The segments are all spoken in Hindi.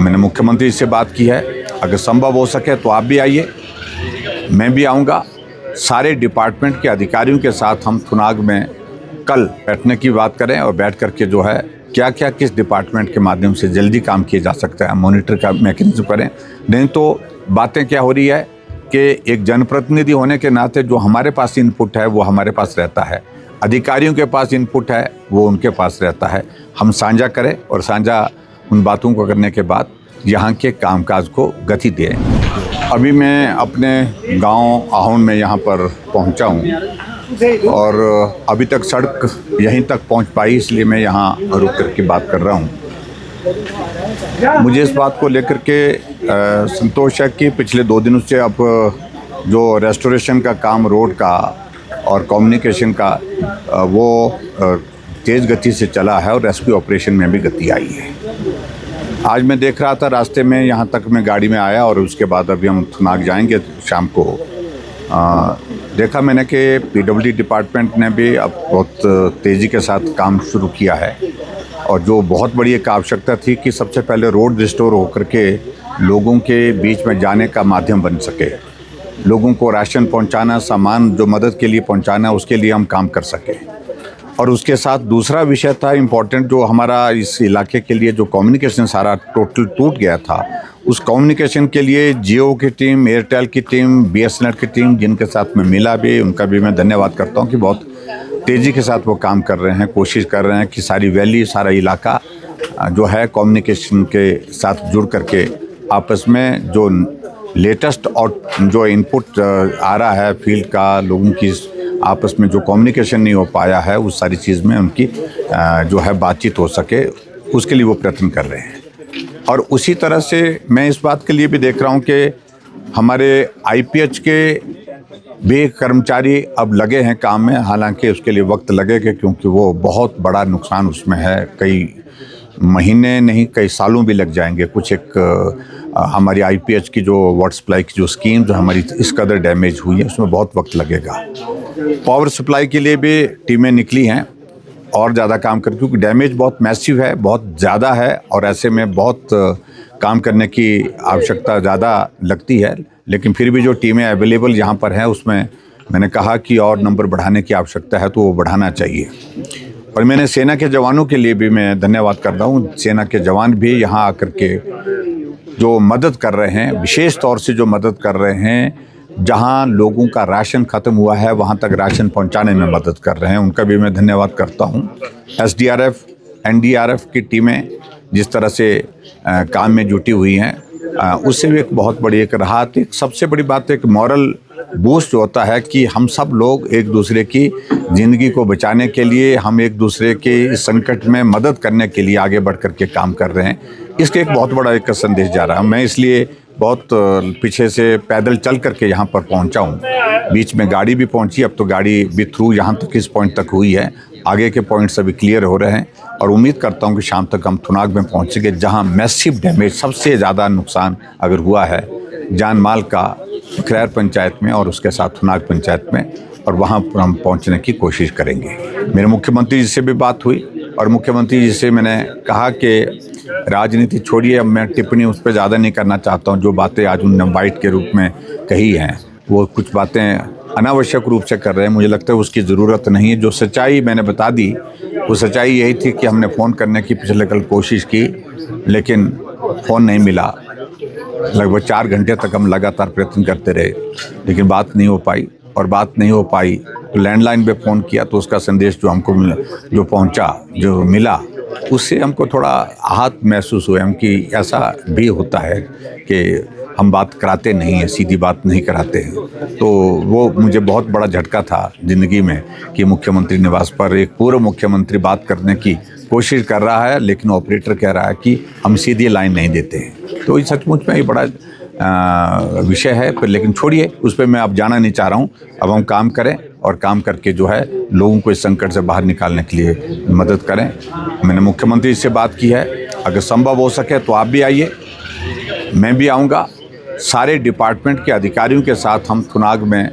मैंने मुख्यमंत्री से बात की है, अगर संभव हो सके तो आप भी आइए, मैं भी आऊँगा। सारे डिपार्टमेंट के अधिकारियों के साथ हम थुनाग में कल बैठने की बात करें और बैठ करके जो है क्या क्या किस डिपार्टमेंट के माध्यम से जल्दी काम किया जा सकता है, मॉनिटर का मैकेनिज्म करें। नहीं तो बातें क्या हो रही है कि एक जनप्रतिनिधि होने के नाते जो हमारे पास इनपुट है वो हमारे पास रहता है, अधिकारियों के पास इनपुट है वो उनके पास रहता है। हम साझा करें और साझा उन बातों को करने के बाद यहाँ के कामकाज को गति दें। अभी मैं अपने गांव आहुन में यहाँ पर पहुँचा हूँ और अभी तक सड़क यहीं तक पहुँच पाई, इसलिए मैं यहाँ रुक कर के बात कर रहा हूँ। मुझे इस बात को लेकर के संतोष है कि पिछले 2 दिनों से अब जो रेस्टोरेशन का काम रोड का और कम्युनिकेशन का वो तेज़ गति से चला है और रेस्क्यू ऑपरेशन में भी गति आई है। आज मैं देख रहा था रास्ते में, यहाँ तक मैं गाड़ी में आया और उसके बाद अभी हम थुनाग जाएंगे शाम को। देखा मैंने कि पीडब्ल्यूडी डिपार्टमेंट ने भी अब बहुत तेज़ी के साथ काम शुरू किया है और जो बहुत बड़ी एक आवश्यकता थी कि सबसे पहले रोड रिस्टोर होकर के लोगों के बीच में जाने का माध्यम बन सके, लोगों को राशन पहुंचाना, सामान जो मदद के लिए पहुंचाना, उसके लिए हम काम कर सकें। और उसके साथ दूसरा विषय था इम्पोर्टेंट, जो हमारा इस इलाके के लिए जो कम्युनिकेशन सारा टोटल टूट गया था, उस कम्युनिकेशन के लिए जियो की टीम, एयरटेल की टीम, बीएसएनएल की टीम, जिनके साथ मैं मिला भी, उनका भी मैं धन्यवाद करता हूं कि बहुत तेज़ी के साथ वो काम कर रहे हैं, कोशिश कर रहे हैं कि सारी वैली, सारा इलाका जो है कम्युनिकेशन के साथ जुड़ करके आपस में जो लेटेस्ट और जो इनपुट आ रहा है फील्ड का, लोगों की आपस में जो कम्युनिकेशन नहीं हो पाया है, उस सारी चीज़ में उनकी जो है बातचीत हो सके, उसके लिए वो प्रयत्न कर रहे हैं। और उसी तरह से मैं इस बात के लिए भी देख रहा हूँ कि हमारे आईपीएच के भी कर्मचारी अब लगे हैं काम में, हालांकि उसके लिए वक्त लगेगा क्योंकि वो बहुत बड़ा नुकसान उसमें है, कई महीने नहीं कई सालों भी लग जाएंगे। कुछ एक हमारी आईपीएच की जो वाटर सप्लाई की जो स्कीम जो हमारी इस कदर डैमेज हुई है, उसमें बहुत वक्त लगेगा। पावर सप्लाई के लिए भी टीमें निकली हैं और ज़्यादा काम कर, क्योंकि डैमेज बहुत मैसिव है, बहुत ज़्यादा है और ऐसे में बहुत काम करने की आवश्यकता ज़्यादा लगती है। लेकिन फिर भी जो टीमें अवेलेबल यहाँ पर हैं उसमें मैंने कहा कि और नंबर बढ़ाने की आवश्यकता है तो वो बढ़ाना चाहिए। और मैंने सेना के जवानों के लिए भी मैं धन्यवाद करता हूँ। सेना के जवान भी यहाँ आकर के जो मदद कर रहे हैं, विशेष तौर से जो मदद कर रहे हैं, जहाँ लोगों का राशन ख़त्म हुआ है वहाँ तक राशन पहुँचाने में मदद कर रहे हैं, उनका भी मैं धन्यवाद करता हूँ। एसडीआरएफ, एनडीआरएफ की टीमें जिस तरह से काम में जुटी हुई हैं, उससे भी एक बहुत बड़ी एक राहत, एक सबसे बड़ी बात एक मॉरल बूस्ट होता है कि हम सब लोग एक दूसरे की ज़िंदगी को बचाने के लिए, हम एक दूसरे के इस संकट में मदद करने के लिए आगे बढ़ कर के काम कर रहे हैं। इसके एक बहुत बड़ा एक संदेश जा रहा है। मैं इसलिए बहुत पीछे से पैदल चल करके यहाँ पर पहुँचा हूँ। बीच में गाड़ी भी पहुँची, अब तो गाड़ी भी थ्रू यहाँ तक इस पॉइंट तक हुई है, आगे के पॉइंट्स अभी क्लियर हो रहे हैं और उम्मीद करता हूँ कि शाम तक हम थुनाग में पहुँचेंगे, जहाँ मैसिव डैमेज, सबसे ज़्यादा नुकसान अगर हुआ है जान माल का, खैर पंचायत में और उसके साथ थुनाग पंचायत में, और वहाँ पर हम पहुँचने की कोशिश करेंगे। मेरे मुख्यमंत्री जी से भी बात हुई और मुख्यमंत्री जी से मैंने कहा कि राजनीति छोड़िए, अब मैं टिप्पणी उस पर ज़्यादा नहीं करना चाहता हूँ। जो बातें आज उन्होंने बाइट के रूप में कही हैं, वो कुछ बातें अनावश्यक रूप से कर रहे हैं, मुझे लगता है उसकी ज़रूरत नहीं है। जो सच्चाई मैंने बता दी, वो सच्चाई यही थी कि हमने फ़ोन करने की पिछले कल कोशिश की, लेकिन फ़ोन नहीं मिला। लगभग 4 घंटे तक हम लगातार प्रयत्न करते रहे, लेकिन बात नहीं हो पाई। और बात नहीं हो पाई तो लैंडलाइन पे फ़ोन किया तो उसका संदेश जो हमको जो पहुंचा, जो मिला, उससे हमको थोड़ा आहत महसूस हुआ हम कि ऐसा भी होता है कि हम बात कराते नहीं हैं, सीधी बात नहीं कराते हैं। तो वो मुझे बहुत बड़ा झटका था ज़िंदगी में कि मुख्यमंत्री निवास पर एक पूर्व मुख्यमंत्री बात करने की कोशिश कर रहा है, लेकिन ऑपरेटर कह रहा है कि हम सीधी लाइन नहीं देते हैं। तो ये सचमुच में ये बड़ा विषय है, पर लेकिन छोड़िए, उस पर मैं अब जाना नहीं चाह रहा हूँ। अब हम काम करें और काम करके जो है लोगों को इस संकट से बाहर निकालने के लिए मदद करें। मैंने मुख्यमंत्री से बात की है, अगर संभव हो सके तो आप भी आइए, मैं भी आऊँगा। सारे डिपार्टमेंट के अधिकारियों के साथ हम थुनाग में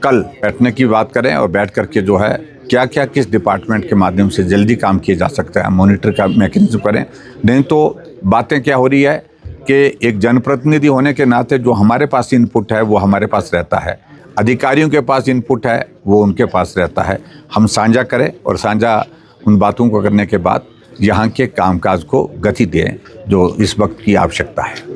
कल बैठने की बात करें और बैठ करके जो है क्या क्या किस डिपार्टमेंट के माध्यम से जल्दी काम किया जा सकता है, मॉनिटर का मैकेनिज्म करें। नहीं तो बातें क्या हो रही है कि एक जनप्रतिनिधि होने के नाते जो हमारे पास इनपुट है वो हमारे पास रहता है, अधिकारियों के पास इनपुट है वो उनके पास रहता है। हम साझा करें और साझा उन बातों को करने के बाद यहाँ के कामकाज को गति दें जो इस वक्त की आवश्यकता है।